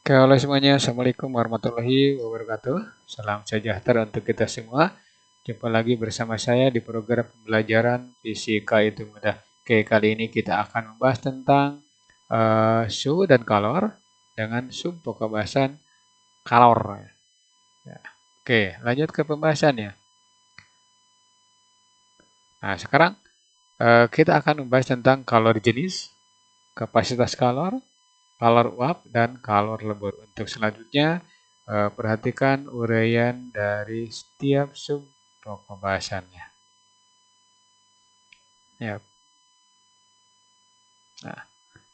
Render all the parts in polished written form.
Oke, halo semuanya. Assalamualaikum warahmatullahi wabarakatuh. Salam sejahtera untuk kita semua. Jumpa lagi bersama saya di program pembelajaran Fisika itu mudah. Oke, kali ini kita akan membahas tentang suhu dan kalor dengan sub pembahasan kalor. Ya. Oke, lanjut ke pembahasannya. Nah, sekarang kita akan membahas tentang kalor jenis, kapasitas kalor, kalor uap, dan kalor lebur. Untuk selanjutnya, perhatikan uraian dari setiap sub pembahasannya. Ya.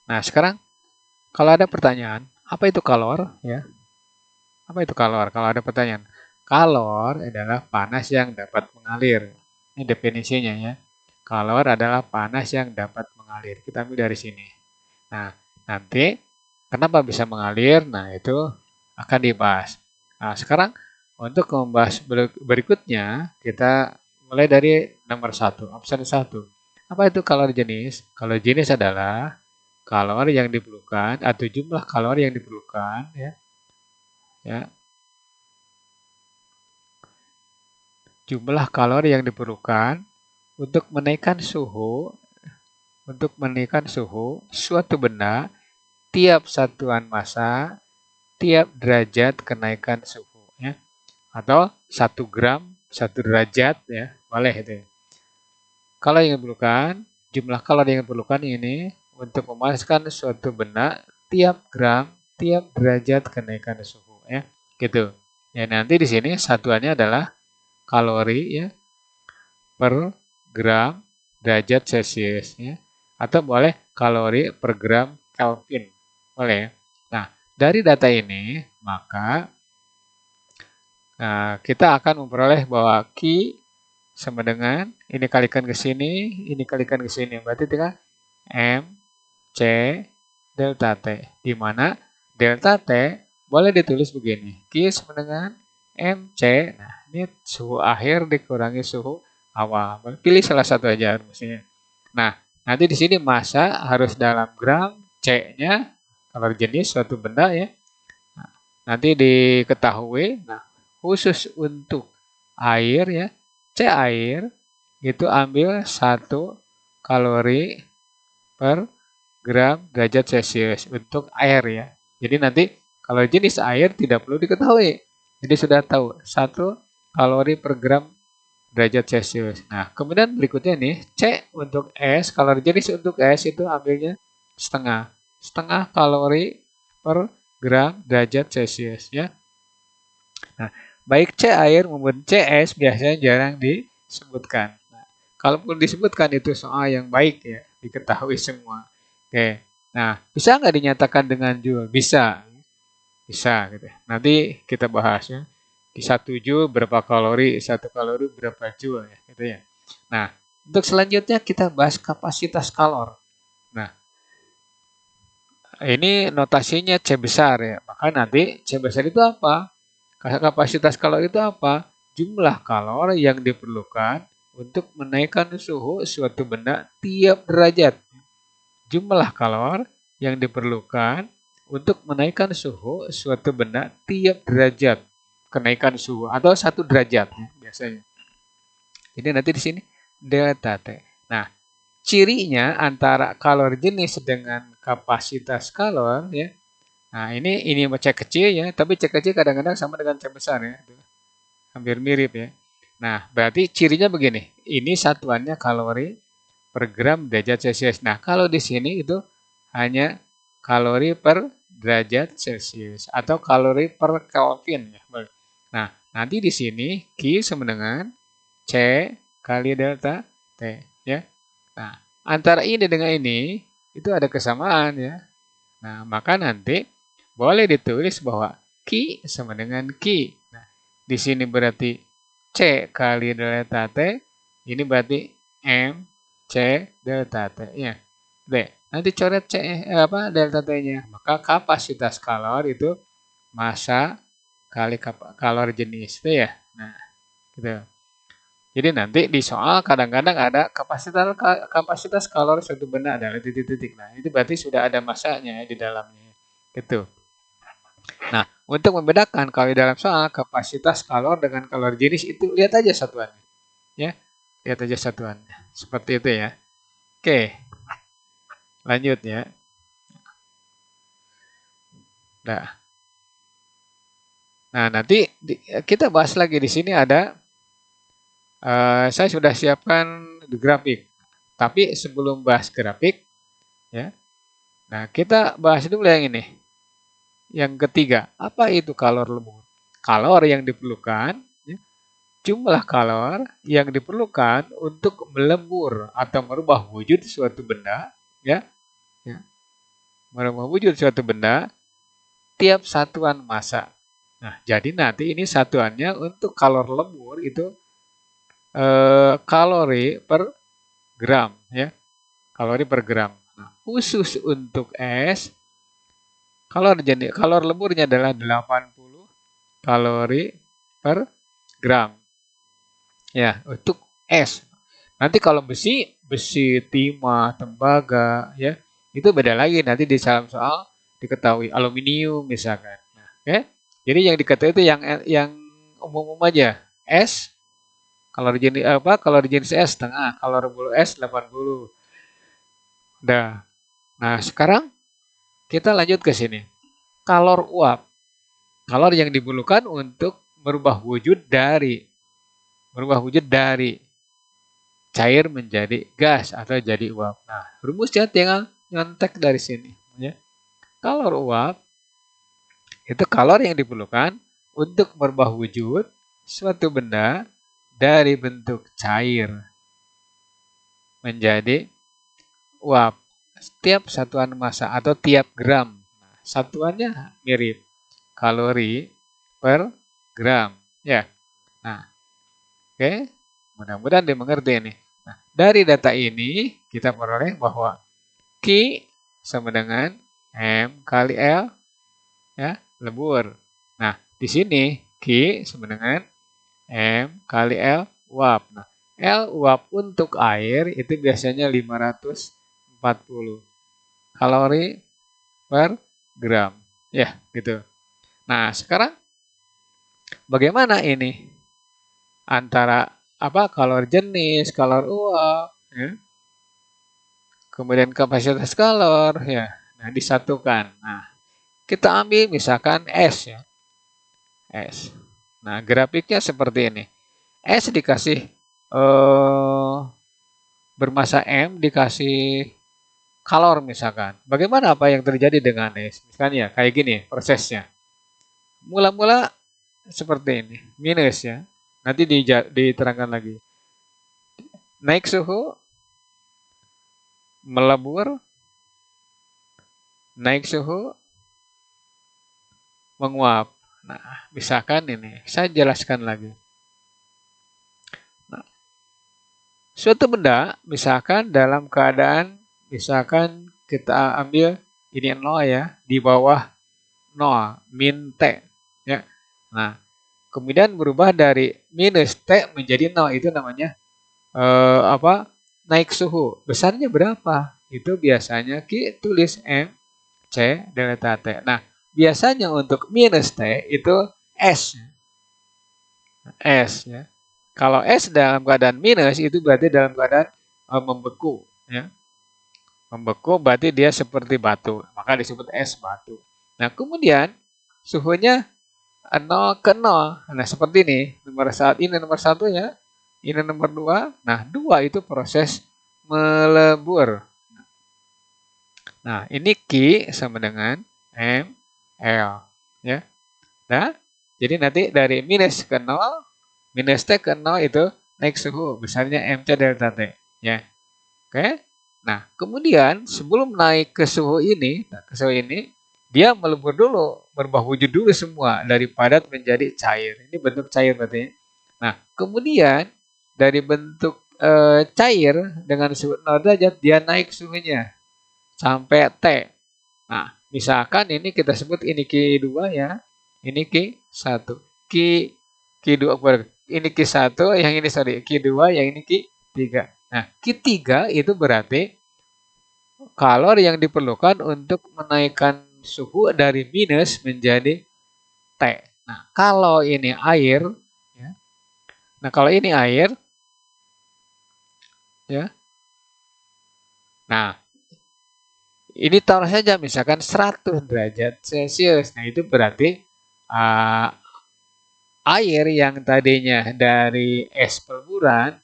Nah, sekarang kalau ada pertanyaan, apa itu kalor? Ya, apa itu kalor? Kalau ada pertanyaan, kalor adalah panas yang dapat mengalir. Ini definisinya ya. Kalor adalah panas yang dapat mengalir. Kita ambil dari sini. Nah, nanti kenapa bisa mengalir? Nah, itu akan dibahas. Nah, sekarang untuk membahas berikutnya, kita mulai dari nomor 1, opsi 1. Apa itu kalor jenis? Kalor jenis adalah kalor yang diperlukan atau jumlah kalor yang diperlukan ya. Jumlah kalor yang diperlukan untuk menaikkan suhu suatu benda tiap satuan massa, tiap derajat kenaikan suhu ya. Atau 1 gram 1 derajat ya, boleh itu. Kalau yang diperlukan, jumlah kalor yang diperlukan ini untuk memanaskan suatu benda tiap gram, tiap derajat kenaikan suhu ya, gitu. Ya, nanti di sini satuannya adalah kalori ya per gram derajat Celcius ya. Atau boleh kalori per gram Kelvin. Boleh ya. Nah, dari data ini maka kita akan memperoleh bahwa Q sama dengan ini kalikan ke sini, ini kalikan ke sini. Berarti tinggal M, C, delta T. Di mana delta T boleh ditulis begini. Q sama dengan MC. Nah, ini suhu akhir dikurangi suhu awal. Pilih salah satu aja maksudnya. Nah, nanti di sini massa harus dalam gram, C-nya kalau jenis suatu benda ya. Nah, nanti diketahui, nah khusus untuk air ya, C air itu ambil 1 kalori per gram derajat Celcius untuk air ya. Jadi nanti kalau jenis air tidak perlu diketahui. Jadi sudah tahu 1 kalori per gram derajat Celcius. Nah, kemudian berikutnya nih, C untuk es, kalori jenis untuk es itu ambilnya setengah. Setengah kalori per gram derajat Celcius ya. Nah, baik C air maupun C es biasanya jarang disebutkan. Nah, kalaupun disebutkan itu soal yang baik ya, diketahui semua. Oke. Nah, bisa nggak dinyatakan dengan joule? Bisa. Bisa gitu. Nanti kita bahas ya. Di 1 joule berapa kalori, 1 kalori berapa joule ya, gitu ya. Nah, untuk selanjutnya kita bahas kapasitas kalor. Nah, ini notasinya C besar ya. Maka nanti C besar itu apa? Kapasitas kalor itu apa? Jumlah kalor yang diperlukan untuk menaikkan suhu suatu benda tiap derajat. Jumlah kalor yang diperlukan untuk menaikkan suhu suatu benda tiap derajat kenaikan suhu atau 1 derajat biasanya. Jadi nanti di sini delta T. Nah, cirinya antara kalor jenis dengan kapasitas kalor ya. Nah, ini C kecil ya, tapi C kecil kadang-kadang sama dengan C besar ya. Hampir mirip ya. Nah, berarti cirinya begini. Ini satuannya kalori per gram derajat Celcius. Nah, kalau di sini itu hanya kalori per derajat Celcius atau kalori per Kelvin ya. Nah, nanti di sini Q sama dengan C kali delta T ya. Nah, antara ini dengan ini itu ada kesamaan ya. Nah, maka nanti boleh ditulis bahwa Q sama dengan Q. Nah, di sini berarti C kali delta T, ini berarti M C delta T ya. D. Nanti coret C delta T-nya. Maka kapasitas kalor itu massa kali kalor jenis itu ya. Nah, gitu. Jadi nanti di soal kadang-kadang ada kapasitas kalor suatu benda adalah titik-titik. Nah, itu berarti sudah ada massanya di dalamnya. Gitu. Nah, untuk membedakan kalau di dalam soal kapasitas kalor dengan kalori jenis itu lihat aja satuannya, ya. Lihat aja satuannya. Seperti itu ya. Oke, lanjut ya. Nah, nanti kita bahas lagi di sini ada saya sudah siapkan grafik. Tapi sebelum bahas grafik ya. Nah, kita bahas dulu yang ini. Yang ketiga, apa itu kalor lembur? Kalor yang diperlukan, ya, jumlah kalor yang diperlukan untuk melembur atau merubah wujud suatu benda, ya, ya, merubah wujud suatu benda tiap satuan massa. Nah, jadi nanti ini satuannya untuk kalor lembur itu kalori per gram, ya, kalori per gram. Nah, khusus untuk es, kalor lemburnya adalah 80 kalori per gram. Ya, untuk es. Nanti kalau besi, timah, tembaga, ya, itu beda lagi. Nanti di dalam soal diketahui aluminium misalkan. Nah, oke. Jadi yang diketahui itu yang umum-umum aja. Es, kalori jenis apa? Kalori jenis es setengah, kalori bulu es 80. Dah. Nah, sekarang kita lanjut ke sini. Kalor uap. Kalor yang diperlukan untuk merubah wujud dari cair menjadi gas atau jadi uap. Nah, rumusnya tinggal nyontek dari sini. Ya. Kalor uap itu kalor yang diperlukan untuk merubah wujud suatu benda dari bentuk cair menjadi uap. Setiap satuan massa atau tiap gram. Nah, satuannya mirip. Kalori per gram. Ya. Nah, oke. Mudah-mudahan dimengerti ini. Nah, dari data ini kita peroleh bahwa Q sama dengan M kali L, ya, lembur. Nah, di sini Q sama dengan M kali L uap. Nah, L uap untuk air itu biasanya 540 kalori per gram. Ya, gitu. Nah, sekarang bagaimana ini antara apa kalor jenis, kalor uap, ya, kemudian kapasitas kalor, ya, nah disatukan. Nah, kita ambil misalkan S ya, S. Nah, grafiknya seperti ini. S dikasih bermassa M dikasih kalor misalkan. Bagaimana apa yang terjadi dengan S? Misalnya kayak gini prosesnya. Mula-mula seperti ini, minus ya. Nanti diterangkan lagi. Naik suhu, melebur, naik suhu, menguap. Nah, misalkan ini, saya jelaskan lagi. Nah, suatu benda, misalkan dalam keadaan, misalkan kita ambil ini 0 ya, di bawah 0, min T. Ya. Nah, kemudian berubah dari minus T menjadi 0, itu namanya apa? Naik suhu. Besarnya berapa? Itu biasanya kita tulis M C delta T. Nah, biasanya untuk minus T itu S. S ya. Kalau S dalam keadaan minus itu berarti dalam keadaan membeku ya. Membeku berarti dia seperti batu, maka disebut es batu. Nah, kemudian suhunya 0 ke 0. Nah, seperti ini. Ini nomor 1 ya. Ini nomor 2. Nah, 2 itu proses melebur. Nah, ini Q sama dengan M, L. Ya. Nah, jadi nanti dari minus ke 0, minus T ke 0 itu naik suhu. Besarnya MC delta T. Ya. Oke. Nah, kemudian sebelum naik ke suhu ini, dia melebur dulu, berubah wujud dulu semua. Dari padat menjadi cair. Ini bentuk cair berarti. Nah, kemudian dari bentuk cair dengan suhu 0 derajat, dia naik suhunya sampai T. Nah, misalkan ini kita sebut ini Q2 ya, ini Q1. Q2 ini Q1, yang ini sorry, Q2, yang ini Q3. Nah, Q3 itu berarti kalor yang diperlukan untuk menaikkan suhu dari minus menjadi T. Nah, kalau ini air, ya. Nah, kalau ini air, ya. Nah, ini taruh saja misalkan 100 derajat Celcius. Nah, itu berarti uh, air yang tadinya dari es peleburan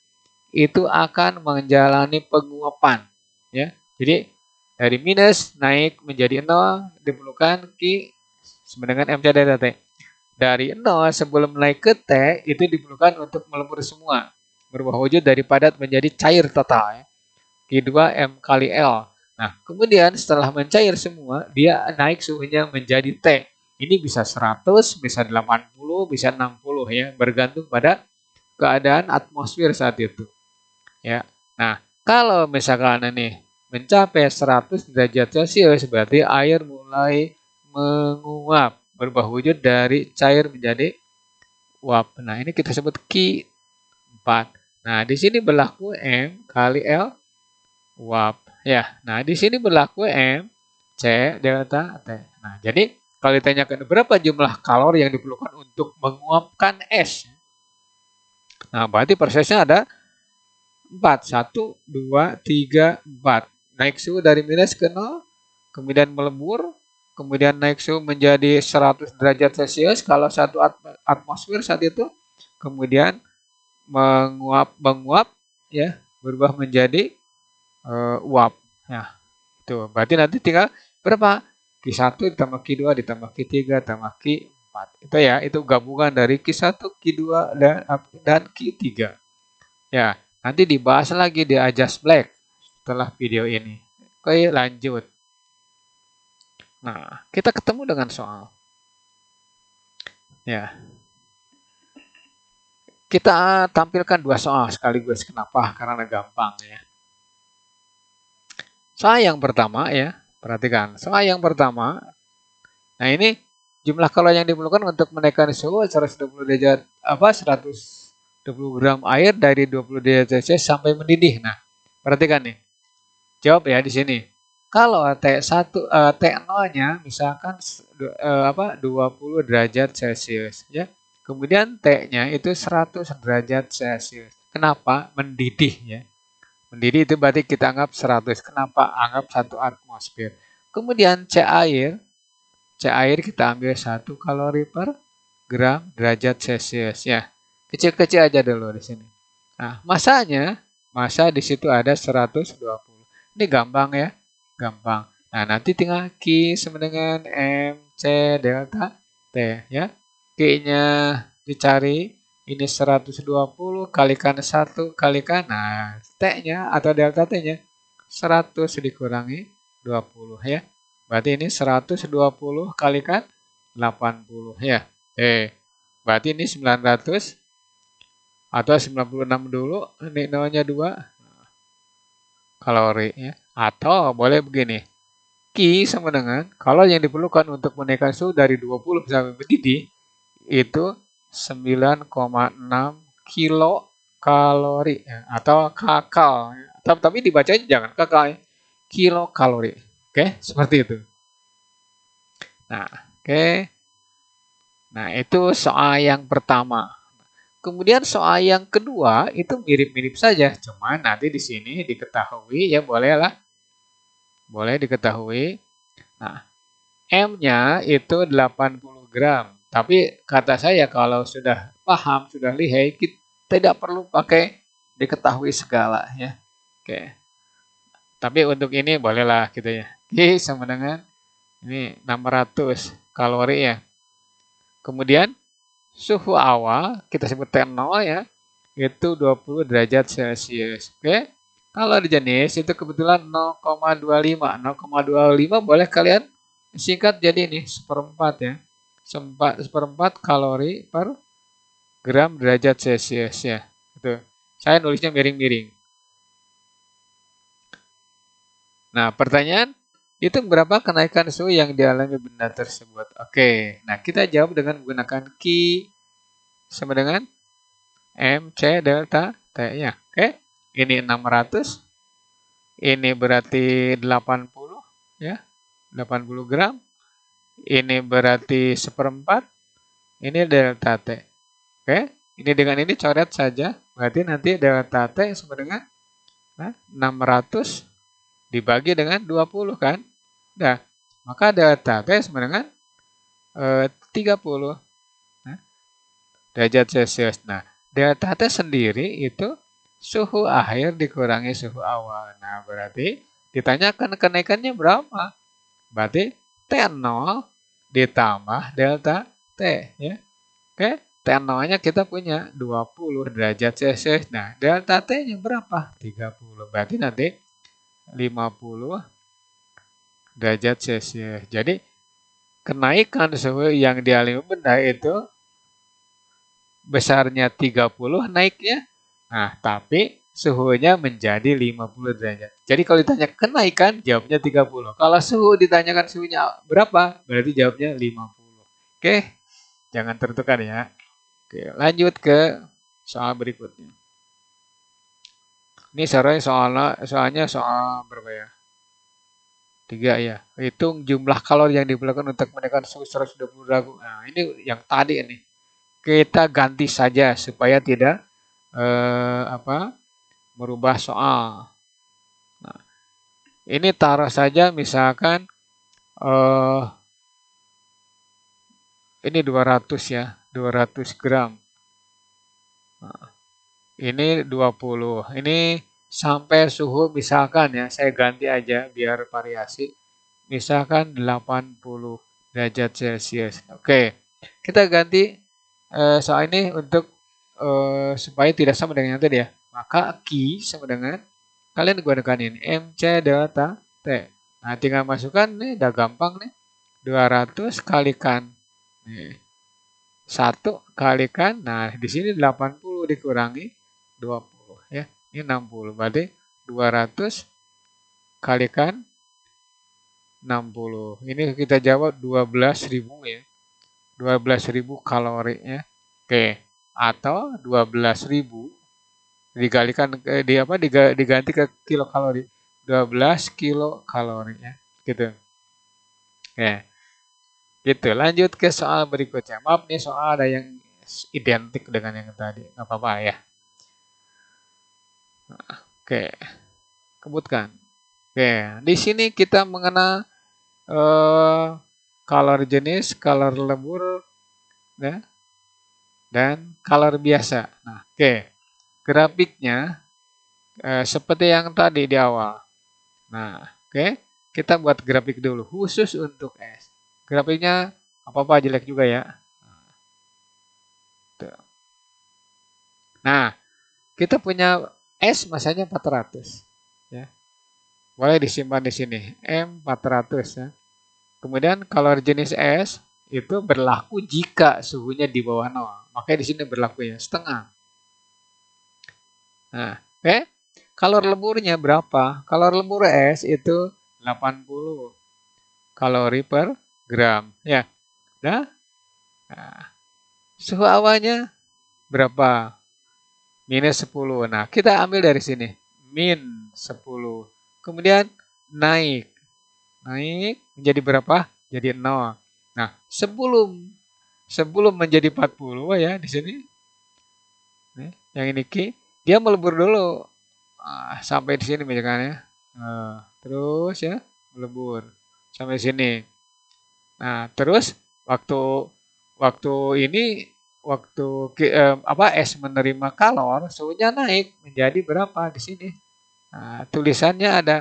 itu akan menjalani penguapan, ya. Jadi dari minus naik menjadi 0 diperlukan Q sama dengan MC delta T. Dari 0 sebelum naik ke T itu diperlukan untuk melebur semua, berubah wujud dari padat menjadi cair total, ya. Q2 M kali L. Nah, kemudian setelah mencair semua, dia naik suhunya menjadi T. Ini bisa 100, bisa 80, bisa 60, ya, bergantung pada keadaan atmosfer saat itu, ya. Nah, kalau misalkan ini mencapai 100 derajat Celcius, berarti air mulai menguap, berubah wujud dari cair menjadi uap. Nah, ini kita sebut Q4. Nah, di sini berlaku M kali L uap, ya. Nah, di sini berlaku M C delta T. Nah, jadi kalau ditanyakan berapa jumlah kalori yang diperlukan untuk menguapkan es, nah berarti prosesnya ada 4. 1, 2, 3, 4. Naik suhu dari minus ke 0, kemudian melebur, kemudian naik suhu menjadi 100 derajat Celcius kalau satu atmosfer saat itu, kemudian menguap, ya, berubah menjadi uap. Nah, itu berarti nanti tinggal berapa? Q1 ditambah Q2 ditambah Q3 tambah Q4. Itu ya, itu gabungan dari Q1, Q2 dan Q3. Ya, nanti dibahas lagi di Ajas Black setelah video ini. Oke, lanjut. Nah, kita ketemu dengan soal. Ya. Kita tampilkan 2 soal sekaligus. Kenapa? Karena gampang, ya. Soal yang pertama, ya. Perhatikan. Soal yang pertama. Nah, ini jumlah kalori yang diperlukan untuk menaikkan suhu 120 derajat 120 gram air dari 20 derajat Celcius sampai mendidih. Nah, perhatikan nih. Jawab ya di sini. Kalau T1 T0-nya misalkan 20 derajat Celcius, ya. Kemudian T-nya itu 100 derajat Celcius. Kenapa? Mendidih, ya. Mendidih itu berarti kita anggap 100. Kenapa? Anggap 1 atmosfer. Kemudian C air kita ambil 1 kalori per gram derajat Celcius, ya. Kecil-kecil aja dulu di sini. Nah, masa di situ ada 120. Ini gampang, ya. Gampang. Nah, nanti tinggal Q sama dengan MC delta T, ya. Q-nya dicari, ini 120 kalikan 1 kalikan, nah, T-nya atau delta T-nya 100 dikurangi 20, ya. Berarti ini 120 kalikan 80, ya. Berarti ini 900 atau 96 dulu, ini nolnya 2 kalori, ya. Atau boleh begini. Q sama dengan kalau yang diperlukan untuk menaikkan suhu dari 20 sampai mendidih itu 9,6 kilokalori, ya, atau kakal. Tapi dibacanya jangan kakal, ya. Kilokalori. Oke, seperti itu. Nah, oke. Nah, itu soal yang pertama. Kemudian soal yang kedua itu mirip-mirip saja, cuman nanti di sini diketahui, ya, boleh diketahui. Nah, M-nya itu 80 gram. Tapi kata saya kalau sudah paham, sudah lihai, kita tidak perlu pakai diketahui segala, ya. Oke. Tapi untuk ini bolehlah gitu, ya. Oke, sama dengan ini 600 kalori, ya. Kemudian suhu awal kita sebut T0, ya. Itu 20 derajat Celcius. Oke. Kalau di jenis itu kebetulan 0,25. 0,25 boleh kalian singkat jadi ini seperempat, ya. Seperempat kalori per gram derajat Celcius, ya. Itu. Saya nulisnya miring-miring. Nah, pertanyaan, itu berapa kenaikan suhu yang dialami benda tersebut? Oke. Nah, kita jawab dengan menggunakan Q sama dengan MC delta T-nya. Oke. Ini 600. Ini berarti 80, ya. 80 gram. Ini berarti seperempat. Ini delta T. Oke, ini dengan ini coret saja. Berarti nanti delta T sama dengan 600 dibagi dengan 20 kan? Nah, maka delta T sama dengan 30 derajat Celcius. Nah, delta T sendiri itu suhu akhir dikurangi suhu awal. Nah, berarti ditanyakan kenaikannya berapa? Berarti T0 ditambah delta T. Ya. Oke, T0-nya kita punya 20 derajat Celcius. Nah, delta T-nya berapa? 30. Berarti nanti 50 derajat Celcius. Jadi, kenaikan suhu yang dialami benda itu besarnya 30 naiknya. Nah, tapi suhunya menjadi 50 derajat. Jadi kalau ditanya kenaikan, jawabnya 30. Kalau suhu ditanyakan suhunya berapa, berarti jawabnya 50. Oke, jangan tertukar ya. Oke, lanjut ke soal berikutnya. Ini soalnya soal berapa ya? 3 ya. Hitung jumlah kalori yang diperlukan untuk menekan suhu 120 derajat. Nah, ini yang tadi ini. Kita ganti saja supaya tidak merubah soal. Nah, ini taruh saja misalkan ini 200 ya, 200 gram. Nah, ini 20. Ini sampai suhu misalkan ya, saya ganti aja biar variasi. Misalkan 80 derajat Celcius. Oke, kita ganti soal ini untuk supaya tidak sama dengan yang tadi ya. Maka Q sama dengan, kalian gunakan ini, MC delta T. Nah, tinggal masukkan, nih udah gampang nih. 200 kalikan. Nih. 1 kalikan, nah di sini 80 dikurangi 20 ya. Ini 60, berarti 200 kalikan 60. Ini kita jawab 12.000 ya. 12.000 kalorinya. Oke, atau 12.000 dikalikan diganti ke kilokalori. 12 kilokalori ya. Gitu. Oke. Gitu. Lanjut ke soal berikutnya. Maaf nih soal ada yang identik dengan yang tadi. Nggak apa-apa ya. Oke. Kebutkan. Oke. Di sini kita mengenal kalori jenis, kalori lebur, ya, dan kalori biasa. Nah, oke. Grafiknya seperti yang tadi di awal. Nah, oke. Kita buat grafik dulu khusus untuk S. Grafiknya apa-apa jelek juga ya. Nah, kita punya S masanya 400 ya. Boleh disimpan di sini M400 ya. Kemudian kalori jenis S itu berlaku jika suhunya di bawah 0. Makanya di sini berlaku ya setengah. Nah, oke. Kalori leburnya berapa? Kalori lebur S itu 80 kalori per gram ya. Nah, suhu awalnya berapa? Minus 10. Nah, kita ambil dari sini. Min 10. Kemudian naik. Naik menjadi berapa? Jadi 0. Nah, sebelum menjadi 40 ya di sini. Nih, yang ini Q, dia melebur dulu. Sampai di sini misalkan ya. Terus ya, melebur sampai sini. Nah, terus waktu ini S menerima kalor, suhunya naik menjadi berapa di sini? Nah, tulisannya ada.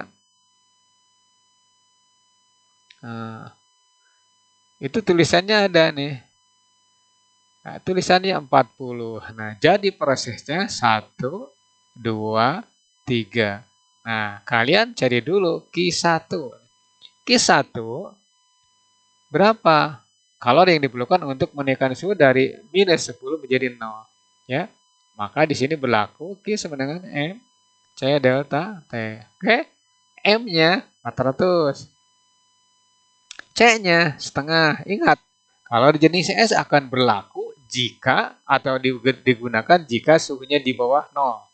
Nah, itu tulisannya ada nih. Nah, tulisannya 40. Nah, jadi prosesnya 1, 2, 3. Nah, kalian cari dulu Q1. Q1 berapa kalori yang diperlukan untuk menaikkan suhu dari minus 10 menjadi 0. Ya, maka di sini berlaku Q sama dengan M C delta T. Oke, M-nya 400. C-nya setengah. Ingat, kalori jenis S akan berlaku jika atau digunakan jika suhunya di bawah 0.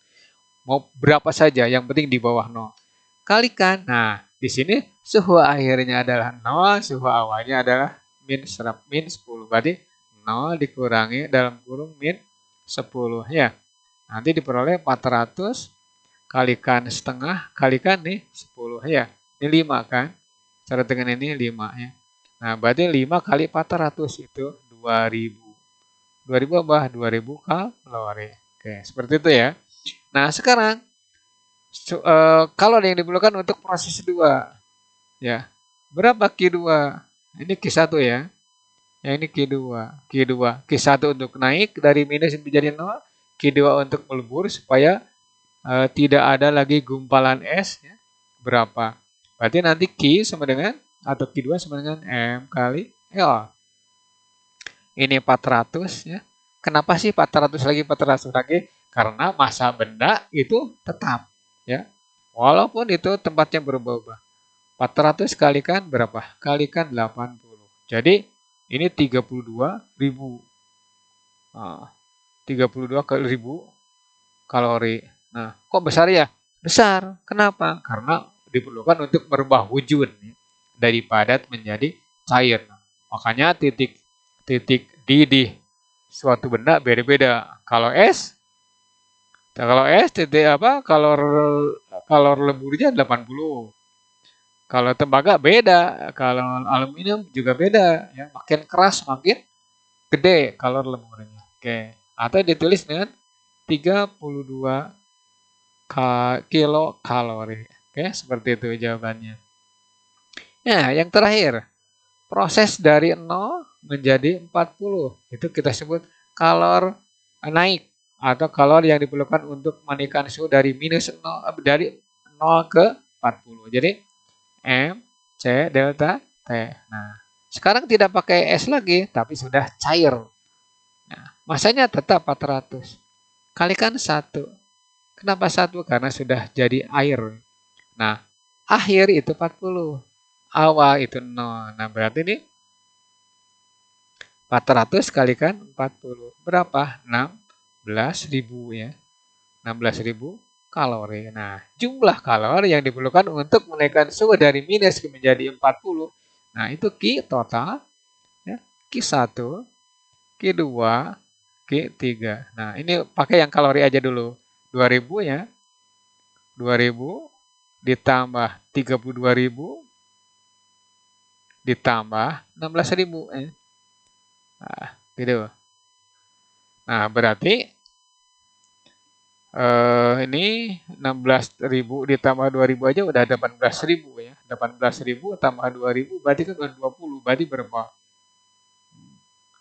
Mau berapa saja, yang penting di bawah 0. Kalikan. Nah, di sini suhu akhirnya adalah 0, suhu awalnya adalah min 10. Berarti 0 dikurangi dalam kurung min 10 ya. Nanti diperoleh 400 kalikan setengah kalikan nih 10 ya. Ini 5 kan. Cara dengan ini 5 ya. Nah, berarti 5 kali 400 itu 2000. 2000 apa? 2000 kalori. Oke, seperti itu ya. Nah, sekarang kalori yang diperlukan untuk proses 2 ya. Berapa Q2? Ini Q1 ya. Yang ini Q2. Q1 untuk naik dari minus menjadi 0, Q2 untuk melebur supaya tidak ada lagi gumpalan es ya. Berapa? Berarti nanti Q sama dengan atau Q2 sama dengan M kali L. Ini 400 ya. Kenapa sih 400 lagi 400 lagi? Karena massa benda itu tetap ya. Walaupun itu tempatnya berubah-ubah. 400 kalikan berapa? Kalikan 80. Jadi ini 32.000. Nah, 32.000 kalori. Nah, kok besar ya? Besar. Kenapa? Karena diperlukan untuk merubah wujud ya, dari padat menjadi cair. Makanya titik di suatu benda beda-beda. Kalau es titik apa? Kalor leburnya 80. Kalau tembaga beda, kalau aluminium juga beda ya. Makin keras makin gede kalor leburnya. Oke. Atau ditulis dengan 32 kilokalori. Oke, seperti itu jawabannya. Nah, yang terakhir, proses dari 0 menjadi 40. Itu kita sebut kalor naik atau kalor yang diperlukan untuk menaikkan suhu dari minus 0 dari 0 ke 40. Jadi M C delta T. Nah, sekarang tidak pakai S lagi tapi sudah cair. Nah, masanya tetap 400. Kalikan 1. Kenapa 1? Karena sudah jadi air. Nah, akhir itu 40. Awal itu 0. Nah, berarti ini 400 kalikan 40. Berapa? 16.000 ya. 16.000 kalori. Nah, jumlah kalori yang diperlukan untuk menaikkan suhu dari minus menjadi 40. Nah, itu Q total. Ya. Q1, Q2, Q3. Nah, ini pakai yang kalori aja dulu. 2000 ya. 2000 ditambah 32.000 ditambah 16.000 ya. Nah, gitu. Nah, berarti ini 16.000 ditambah 2.000 aja udah 18.000 ya. 18.000 tambah 2.000 berarti kan udah 20. Berarti berapa?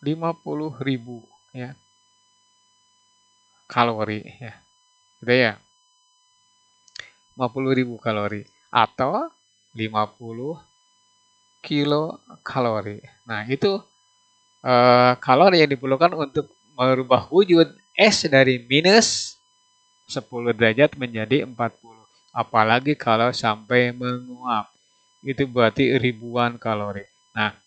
50.000 ya. Kalori ya. Gitu ya. 50.000 kalori atau 50 kilokalori. Nah, itu kalori yang diperlukan untuk merubah wujud es dari minus 10 derajat menjadi 40. Apalagi kalau sampai menguap. Itu berarti ribuan kalori. Nah,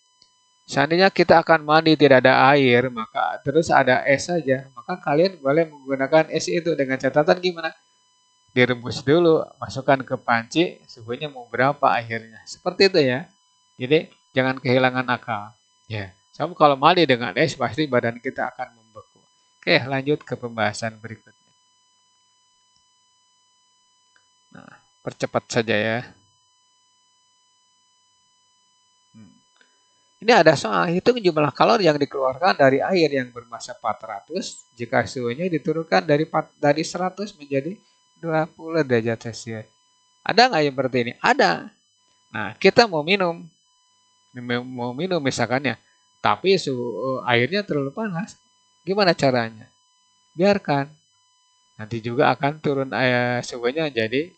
seandainya kita akan mandi tidak ada air, maka terus ada es saja. Maka kalian boleh menggunakan es itu dengan catatan gimana? Direbus dulu, masukkan ke panci, suhunya mau berapa akhirnya. Seperti itu ya. Jadi jangan kehilangan akal. Ya, sama kalau mandi dengan es pasti badan kita akan membeku. Oke, lanjut ke pembahasan berikutnya. Nah, percepat saja ya. Ini ada soal hitung jumlah kalori yang dikeluarkan dari air yang bermassa 400 jika suhunya diturunkan dari 100 menjadi 20 derajat Celcius. Ada nggak yang seperti ini? Ada. Nah, kita mau minum misalkan ya, tapi suhu airnya terlalu panas. Gimana caranya? Biarkan. Nanti juga akan turun suhunya jadi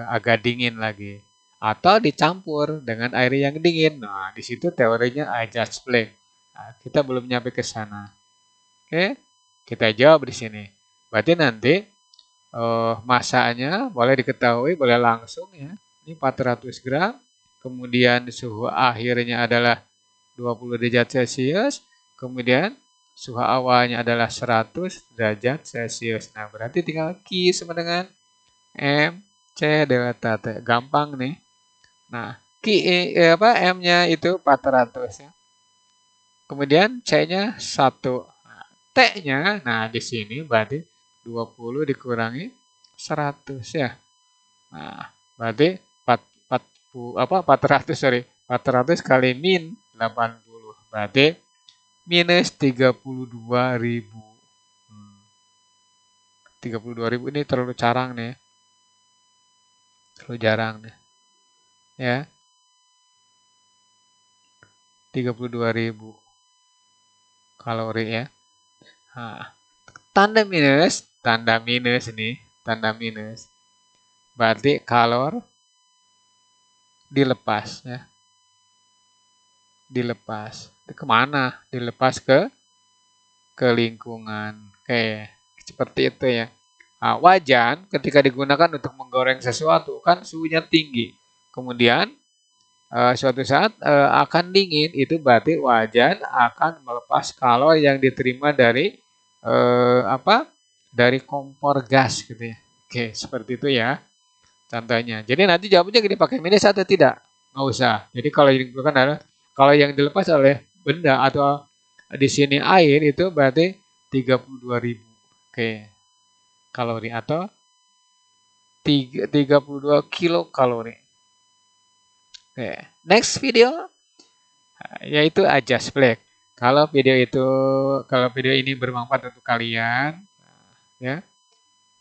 agak dingin lagi. Atau dicampur dengan air yang dingin. Nah, di situ teorinya I just play. Nah, kita belum nyampe ke sana. Oke, kita jawab di sini. Berarti nanti masanya boleh diketahui, boleh langsung ya. Ini 400 gram. Kemudian suhu akhirnya adalah 20 derajat Celcius. Kemudian suhu awalnya adalah 100 derajat Celcius. Nah, berarti tinggal Q sama dengan M C delta T. Gampang nih. Nah, M-nya itu 400 ya. kemudian C-nya 1. Nah, T-nya, nah di sini berarti 20 dikurangi 100 ya. Nah, berarti 400, sorry. 400 kali min 80. Berarti minus 32.000. 32.000 ini terlalu jarang nih. Terlalu jarang nih. Ya. 32.000 kalori ya. Nah, tanda minus ini, tanda minus. Berarti kalor dilepas ya. Dilepas. Kemana? Dilepas ke lingkungan. Oke, seperti itu ya. Nah, wajan ketika digunakan untuk menggoreng sesuatu kan suhunya tinggi. Kemudian suatu saat akan dingin, itu berarti wajan akan melepas kalor yang diterima dari dari kompor gas gitu ya. Oke, seperti itu ya contohnya. Jadi nanti jawabnya gini, pakai minus atau tidak? Nggak usah. Jadi kalau yang digunakan adalah kalau yang dilepas oleh benda atau di sini air itu berarti 32.000 kalori atau 32 kilokalori. Next video yaitu Adjust Black. Kalau video ini bermanfaat untuk kalian, ya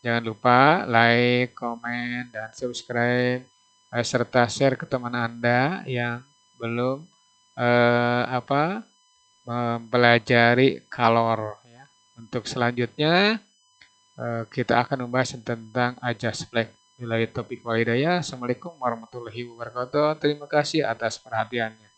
jangan lupa like, komen, dan subscribe serta share ke teman Anda yang belum mempelajari kalor. Ya. Untuk selanjutnya kita akan membahas tentang Adjust Black. Nilai topik walidaya. Assalamualaikum warahmatullahi wabarakatuh. Terima kasih atas perhatiannya.